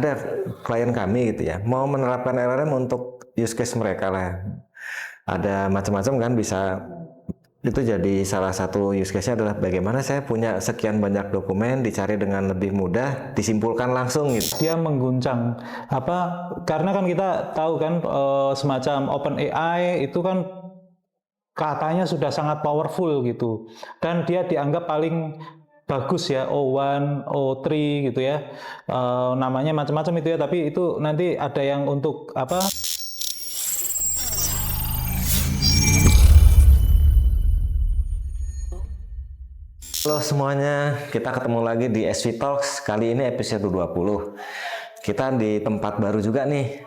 ada klien kami gitu ya, mau menerapkan LLM untuk use case mereka lah. Ada macam-macam kan, bisa itu jadi salah satu use case-nya adalah bagaimana saya punya sekian banyak dokumen dicari dengan lebih mudah, disimpulkan langsung gitu. Dia mengguncang apa? Karena kan kita tahu kan semacam OpenAI itu kan katanya sudah sangat powerful gitu. Dan dia dianggap paling bagus ya, O1, O3 gitu ya. Namanya macam-macam itu ya, tapi itu nanti ada yang untuk apa? Halo semuanya, kita ketemu lagi di SV Talks. Kali ini episode 20. Kita di tempat baru juga nih.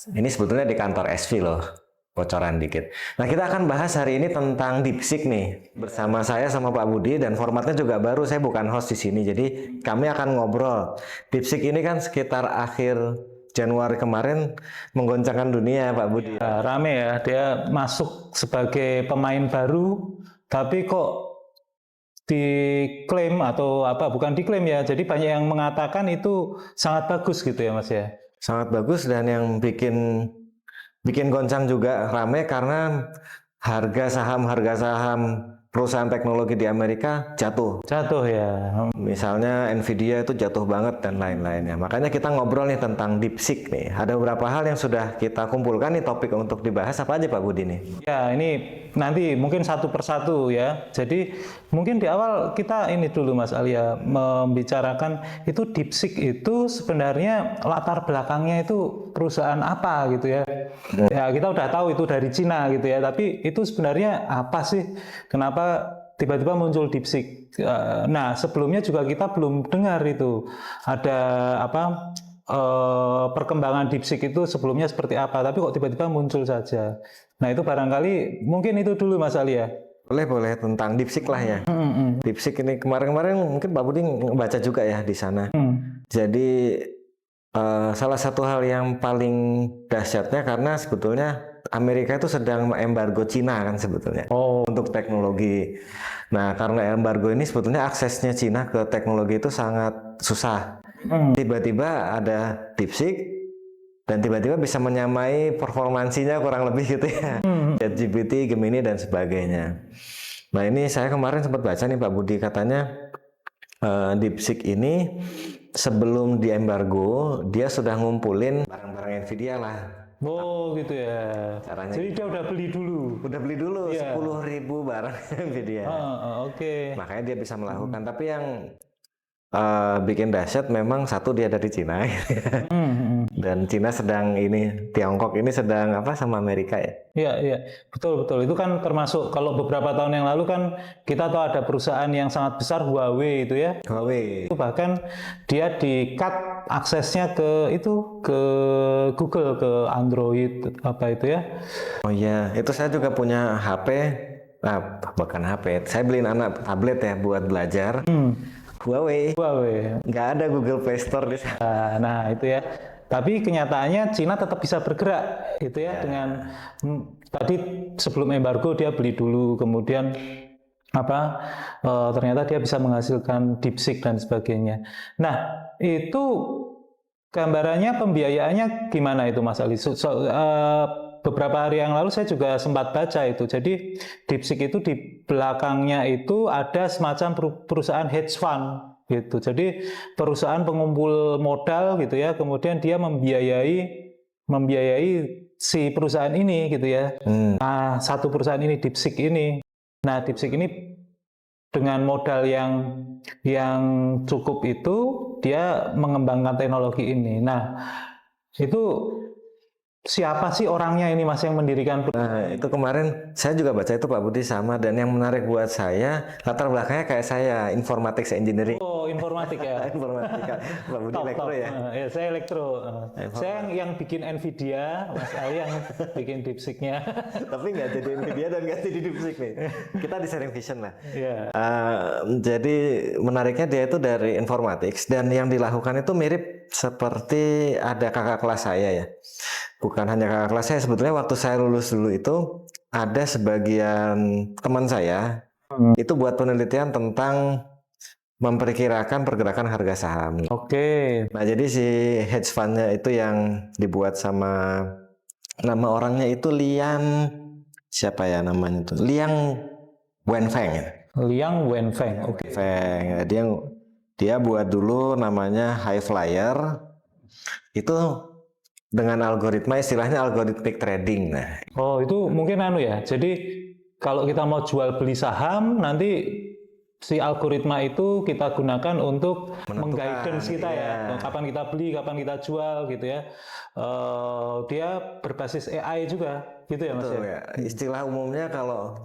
Ini sebetulnya di kantor SV loh. Bocoran dikit. Nah, kita akan bahas hari ini tentang DeepSeek nih. Bersama saya sama Pak Budi, dan formatnya juga baru. Saya bukan host di sini, jadi kami akan ngobrol. DeepSeek ini kan sekitar akhir Januari kemarin menggoncangkan dunia, Pak Budi. Rame ya, dia masuk sebagai pemain baru, tapi kok diklaim atau apa, bukan diklaim ya, jadi banyak yang mengatakan itu sangat bagus gitu ya Mas ya. Sangat bagus, dan yang bikin goncang juga rame karena harga saham perusahaan teknologi di Amerika jatuh. Jatuh ya. Misalnya Nvidia itu jatuh banget dan lain-lainnya. Makanya kita ngobrol nih tentang DeepSeek nih. Ada beberapa hal yang sudah kita kumpulkan nih topik untuk dibahas. Apa aja Pak Budi nih? Ya, ini nanti mungkin satu persatu ya. Jadi mungkin di awal kita ini dulu Mas Alia membicarakan itu DeepSeek itu sebenarnya latar belakangnya itu perusahaan apa gitu ya. Ya, kita udah tahu itu dari Cina gitu ya, tapi itu sebenarnya apa sih? Kenapa tiba-tiba muncul DeepSeek? Nah, sebelumnya juga kita belum dengar itu ada apa perkembangan DeepSeek itu sebelumnya seperti apa, tapi kok tiba-tiba muncul saja. Nah, itu barangkali mungkin itu dulu Mas Ali ya. Boleh tentang DeepSeek lah ya. DeepSeek ini kemarin-kemarin mungkin Pak Budi baca juga ya di sana. Jadi salah satu hal yang paling dahsyatnya karena sebetulnya Amerika itu sedang embargo Cina kan sebetulnya untuk teknologi. Nah, karena embargo ini sebetulnya aksesnya Cina ke teknologi itu sangat susah. Tiba-tiba ada DeepSeek dan tiba-tiba bisa menyamai performansinya kurang lebih gitu ya. ChatGPT, Gemini dan sebagainya. Nah, ini saya kemarin sempat baca nih Pak Budi, katanya DeepSeek ini sebelum di embargo dia sudah ngumpulin barang-barang Nvidia lah. Oh gitu ya. Caranya jadi dia udah beli dulu. Udah beli dulu 10.000 barang Nvidia. Oke. Makanya dia bisa melakukan. Tapi yang bikin dahsyat memang satu, dia dari Cina. Dan Cina sedang ini, Tiongkok ini sedang apa sama Amerika ya? Iya, betul. Itu kan termasuk kalau beberapa tahun yang lalu kan kita tahu ada perusahaan yang sangat besar, Huawei itu ya. Huawei. Itu bahkan dia di-cut aksesnya ke Google, ke Android apa itu ya. Oh iya, itu saya juga punya HP. Nah, bukan HP. Saya beliin anak tablet ya buat belajar. Huawei. Nggak ada Google Play Store di sana. Nah, itu ya. Tapi kenyataannya Cina tetap bisa bergerak gitu ya, dengan tadi sebelum embargo dia beli dulu, kemudian ternyata dia bisa menghasilkan DeepSeek dan sebagainya. Nah, itu gambarannya pembiayaannya gimana itu Mas Ali? Beberapa hari yang lalu saya juga sempat baca itu. Jadi DeepSeek itu di belakangnya itu ada semacam perusahaan hedge fund gitu. Jadi perusahaan pengumpul modal gitu ya. Kemudian dia membiayai si perusahaan ini gitu ya. Nah, satu perusahaan ini DeepSeek ini. Nah, DeepSeek ini dengan modal yang cukup itu dia mengembangkan teknologi ini. Nah, itu siapa sih orangnya ini Mas yang mendirikan? Nah, itu kemarin saya juga baca itu Pak Budi sama, dan yang menarik buat saya latar belakangnya kayak saya, informatics engineering. Oh, informatik ya. Informatika. Pak Budi elektro ya. Ya, saya elektro. Saya yang bikin Nvidia, Mas Ali yang bikin DeepSeek-nya. Tapi nggak jadi Nvidia dan nggak jadi DeepSeek nih. Kita di sharing vision lah. Yeah. Jadi menariknya dia itu dari informatics, dan yang dilakukan itu mirip seperti ada kakak kelas saya ya. Bukan hanya kakak kelas saya, sebetulnya waktu saya lulus dulu itu ada sebagian teman saya itu buat penelitian tentang memperkirakan pergerakan harga saham. Oke. Nah, jadi si hedge fund-nya itu yang dibuat sama nama orangnya itu siapa ya namanya itu? Liang Wenfeng. Liang Wenfeng. Oke. Feng. Dia buat dulu namanya High Flyer. Itu dengan algoritma, istilahnya algorithmic trading. Nah, Oh, itu mungkin ya. Jadi kalau kita mau jual beli saham, nanti si algoritma itu kita gunakan untuk mengguidance kita ya. Kapan kita beli, kapan kita jual gitu ya. Dia berbasis AI juga, gitu ya Mas betul ya. ya. Istilah umumnya kalau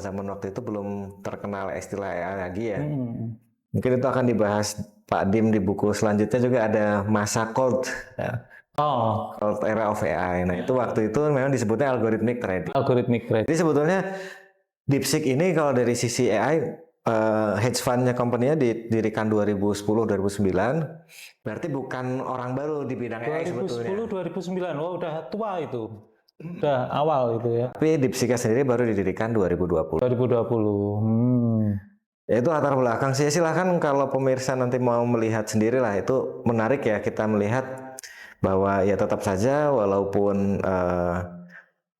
zaman waktu itu belum terkenal istilah AI lagi ya. Mungkin itu akan dibahas Pak Dim di buku selanjutnya, juga ada masa cold. Ya. Cold era of AI. Nah, itu waktu itu memang disebutnya algorithmic trading. Algorithmic trading. Jadi sebetulnya DeepSeek ini kalau dari sisi AI, hedge fund-nya company-nya didirikan 2010-2009, berarti bukan orang baru di bidang AI sebetulnya. 2010-2009, wah udah tua itu. Udah awal itu ya. Tapi DeepSeek sendiri baru didirikan 2020. 2020. Ya, itu latar belakang sih. Silahkan kalau pemirsa nanti mau melihat sendiri lah, itu menarik ya kita melihat bahwa ya tetap saja walaupun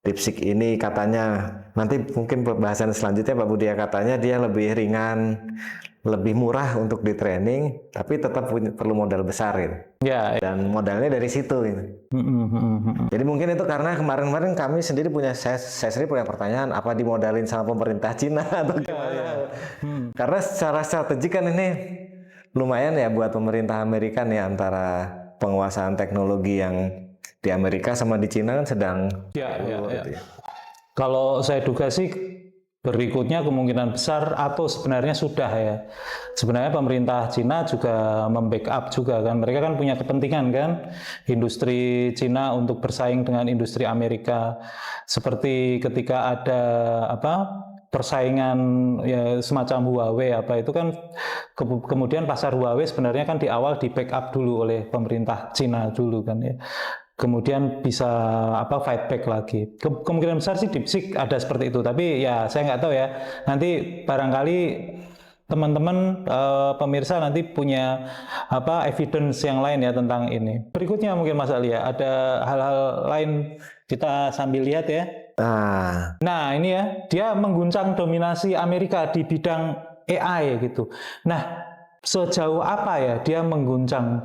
DeepSeek ini katanya, nanti mungkin pembahasan selanjutnya Pak Budi, katanya dia lebih ringan, lebih murah untuk di training, tapi tetap perlu modal besar gitu. Ya. Dan modalnya dari situ gitu. Jadi mungkin itu karena kemarin-kemarin kami sendiri saya sendiri punya pertanyaan, apa dimodalin sama pemerintah Cina atau gimana? Karena secara strategi kan ini lumayan ya buat pemerintah Amerika nih, antara penguasaan teknologi yang di Amerika sama di Cina kan sedang gitu ya. Kalau saya duga sih berikutnya kemungkinan besar atau sebenarnya sudah ya. Sebenarnya pemerintah Cina juga membackup juga kan. Mereka kan punya kepentingan kan, industri Cina untuk bersaing dengan industri Amerika. Seperti ketika ada persaingan ya semacam Huawei itu kan kemudian pasar Huawei sebenarnya kan di awal di backup dulu oleh pemerintah Cina dulu kan ya. Kemudian bisa fight back lagi. Kemungkinan besar sih DeepSeek ada seperti itu, tapi ya saya nggak tahu ya. Nanti barangkali teman-teman pemirsa nanti punya evidence yang lain ya tentang ini. Berikutnya mungkin Mas Ali ya, ada hal-hal lain kita sambil lihat ya. Nah ini ya, dia mengguncang dominasi Amerika di bidang AI gitu. Nah, sejauh apa ya dia mengguncang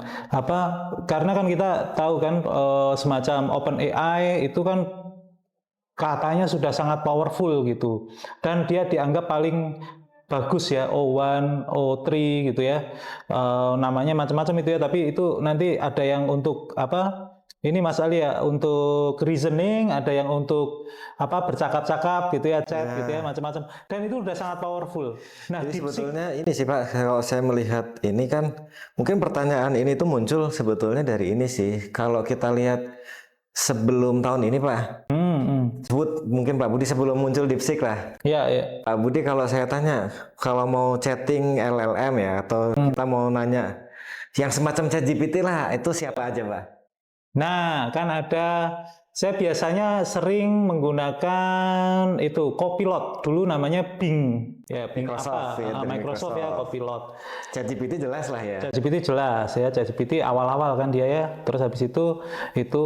karena kan kita tahu kan semacam OpenAI itu kan katanya sudah sangat powerful gitu, dan dia dianggap paling bagus ya, O1, O3 gitu ya, namanya macam-macam itu ya, tapi itu nanti ada yang untuk ini Mas Ali ya, untuk reasoning, ada yang untuk bercakap-cakap gitu ya, chat gitu ya, macam-macam. Dan itu udah sangat powerful. Nah, jadi sebetulnya ini sih Pak, kalau saya melihat ini kan, mungkin pertanyaan ini tuh muncul sebetulnya dari ini sih. Kalau kita lihat sebelum tahun ini Pak, sebut mungkin Pak Budi sebelum muncul DeepSeek lah. Iya. Pak Budi, kalau saya tanya, kalau mau chatting LLM ya, atau kita mau nanya yang semacam ChatGPT lah, itu siapa aja Pak? Nah, kan saya biasanya sering menggunakan itu Copilot, dulu namanya Bing. Ya, Bing Microsoft ya, Copilot. ChatGPT jelas lah ya. ChatGPT jelas ya, ChatGPT awal-awal kan dia ya. Terus habis itu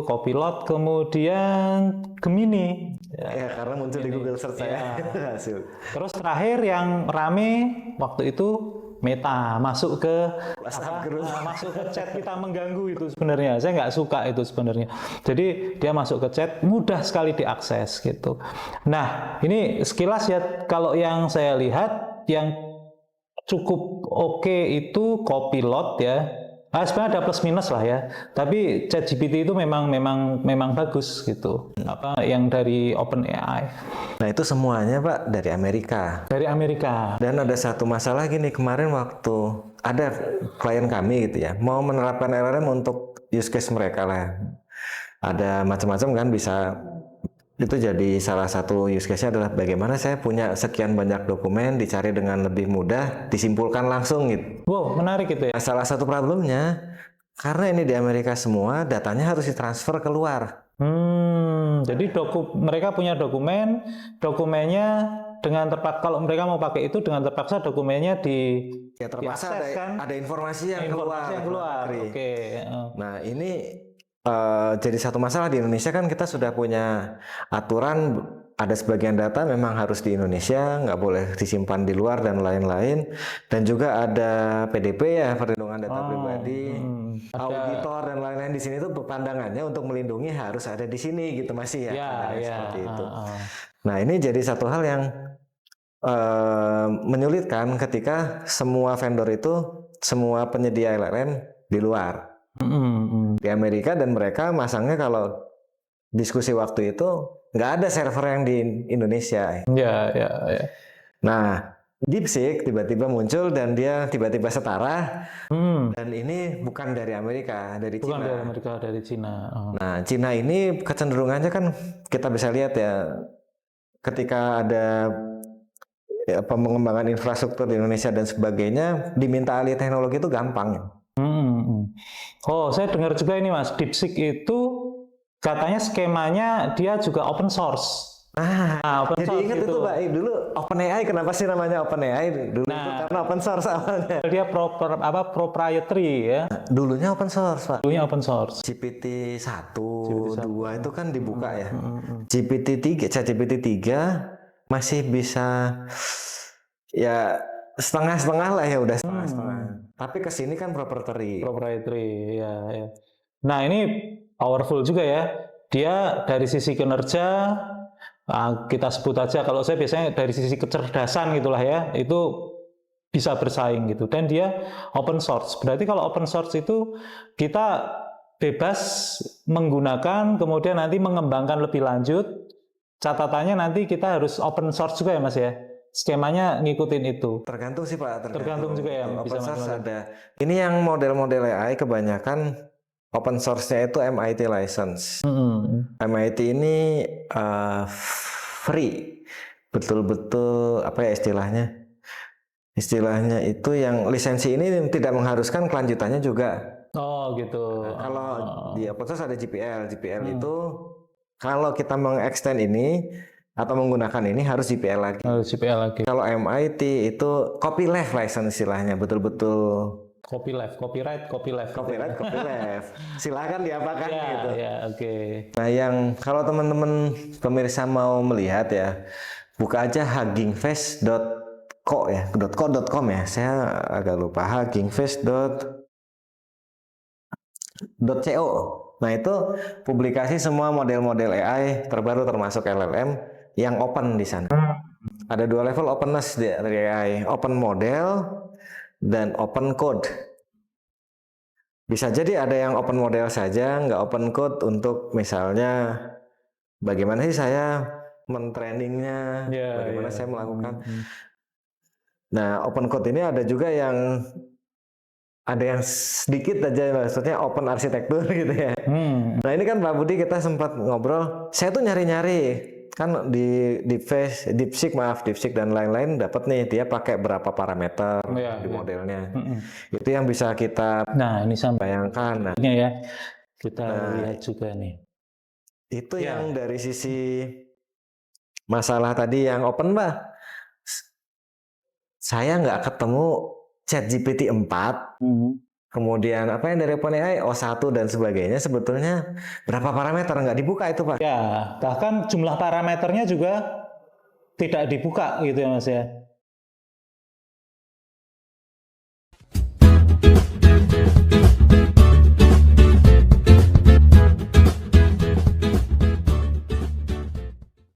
Copilot, kemudian Gemini. Ya, karena muncul di Google Search saya. Hasil. Terus terakhir yang rame waktu itu Meta, masuk ke chat kita mengganggu itu sebenarnya. Saya nggak suka itu sebenarnya. Jadi dia masuk ke chat, mudah sekali diakses gitu. Nah, ini sekilas ya, kalau yang saya lihat yang cukup oke itu Copilot ya. Sebenarnya ada plus minus lah ya. Tapi ChatGPT itu memang bagus gitu. Yang dari OpenAI. Nah, itu semuanya Pak dari Amerika. Dari Amerika. Dan ada satu masalah gini, kemarin waktu ada klien kami gitu ya, mau menerapkan LLM untuk use case mereka lah. Ada macam-macam kan, bisa itu jadi salah satu use case-nya adalah bagaimana saya punya sekian banyak dokumen dicari dengan lebih mudah, disimpulkan langsung gitu. Wow, menarik itu ya. Nah, salah satu problemnya karena ini di Amerika semua, datanya harus ditransfer keluar. Jadi mereka punya dokumennya dengan terpaksa kalau mereka mau pakai itu dengan terpaksa dokumennya ya terpaksa diakses, kan? ada informasi yang Informasi yang keluar. negeri. Oke. Nah ini jadi satu masalah di Indonesia kan kita sudah punya aturan, ada sebagian data memang harus di Indonesia, nggak boleh disimpan di luar dan lain-lain, dan juga ada PDP ya, perlindungan data pribadi, auditor dan lain-lain. Di sini tuh pandangannya untuk melindungi harus ada di sini gitu masih ya, seperti itu. Nah ini jadi satu hal yang menyulitkan ketika semua vendor itu, semua penyedia LLM di luar, di Amerika, dan mereka masangnya kalau diskusi waktu itu nggak ada server yang di Indonesia. Ya. Nah, DeepSeek tiba-tiba muncul dan dia tiba-tiba setara. Dan ini bukan dari Amerika, dari Bukan Cina. dari Amerika, dari Cina. Nah, Cina ini kecenderungannya kan kita bisa lihat ya, ketika ada pengembangan infrastruktur di Indonesia dan sebagainya, diminta alih teknologi itu gampang. Oh, saya dengar juga ini Mas, DeepSeek itu katanya skemanya dia juga open source. Open jadi ingat itu Pak, dulu OpenAI, kenapa sih namanya OpenAI? Dulu itu karena open source awalnya. Dia proprietary ya. Dulunya open source Pak. Dulunya open source. GPT 1, 2 itu kan dibuka ya. GPT 3 masih bisa ya setengah-setengah lah ya, udah setengah-setengah. Tapi kesini kan proprietary. Ya. Nah ini powerful juga ya. Dia dari sisi kinerja, kita sebut aja, kalau saya biasanya dari sisi kecerdasan gitulah ya, itu bisa bersaing gitu. Dan dia open source. Berarti kalau open source itu kita bebas menggunakan, kemudian nanti mengembangkan lebih lanjut. Catatannya nanti kita harus open source juga ya Mas ya. Skemanya ngikutin itu. Tergantung sih Pak. Tergantung juga ya. Open source ada. Ini yang model-model AI kebanyakan open source-nya itu MIT license. MIT ini free, betul-betul apa ya istilahnya? Istilahnya itu yang lisensi ini tidak mengharuskan kelanjutannya juga. Oh gitu. Nah, kalau di open source ada GPL. GPL itu kalau kita mengextend ini atau menggunakan ini harus GPL lagi. Kalau MIT itu copyleft license istilahnya, betul-betul copyleft. Silakan diapakan gitu. Oke. Nah, yang kalau teman-teman pemirsa mau melihat ya, buka aja huggingface.co ya, .co.com ya. Saya agak lupa, huggingface.co. Nah, itu publikasi semua model-model AI terbaru termasuk LLM yang open di sana. Ada dua level openness dari AI, open model dan open code. Bisa jadi ada yang open model saja, nggak open code untuk misalnya bagaimana sih saya mentrainingnya, bagaimana saya melakukan. Nah, open code ini ada juga yang sedikit aja, maksudnya open arsitektur gitu ya. Nah ini kan Pak Budi kita sempat ngobrol, saya tuh nyari-nyari kan di DeepSeek dan lain-lain dapat nih dia pakai berapa parameter di modelnya. Itu yang bisa kita ini bayangkan. Ya kita lihat juga nih. Itu yang dari sisi masalah tadi yang open Pak. Saya nggak ketemu ChatGPT 4, kemudian apa yang dari OpenAI O1 dan sebagainya, sebetulnya berapa parameter nggak dibuka itu Pak? Ya, bahkan jumlah parameternya juga tidak dibuka gitu ya Mas ya.